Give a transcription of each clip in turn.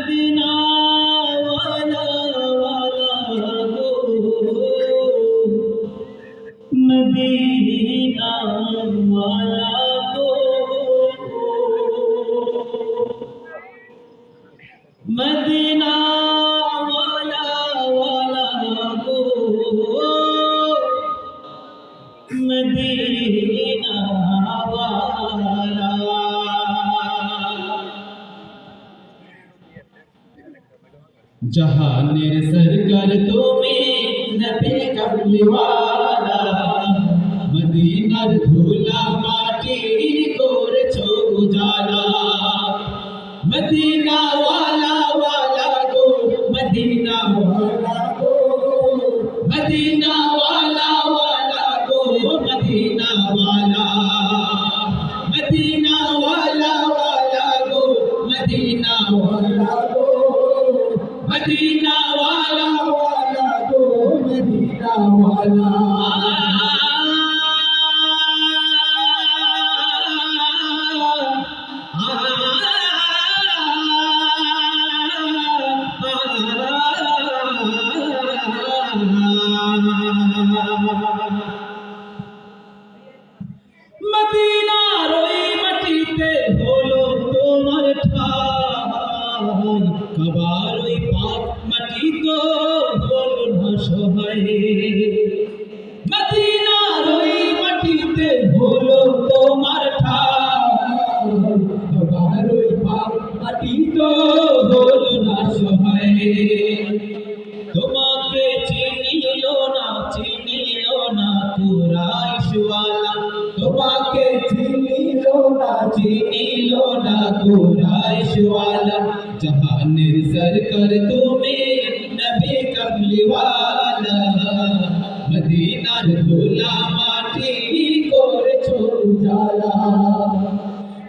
Medina वाला वाला गो Medina वाला गो मदीना वाला वाला गो मदीना वाला जहानेर सरकार तुम्हें नबी कमलीवाला मदीनार धूला माटी करेছো उजाला मदीना वाला वाला गो मदीना वाला गो मदीना वाला वाला गो मदीना वाला मदीना वाला वाला गो मदीना वाला गो मदीना वाला वाला गो मदीना वाला मदीनार ওই মাটিতে হলো তোমার ঠাই কাবার ওই পাক মাটি তো হলো না সহায় মদীনার ওই মাটিতে হলো তোমার ঠাই কাবার ওই পাক মাটি তো হলো না সহায় তোমাকে চিনিল না কুরাইশওয়ালা তোমাকে চিনিল না কুরাইশওয়ালা জাহানের সরকার তুমি নবী কমলীওয়ালা মদিনার ধুলা মাটি করেছো উজালা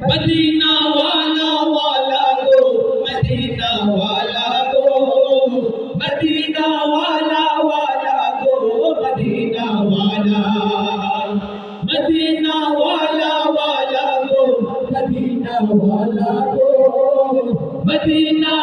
মদিনা वाला वाला गो मदीना वाला गो मदीना वाला वाला गो मदीना वाला मदीना वाला वाला गो मदीना वाला गो मदीना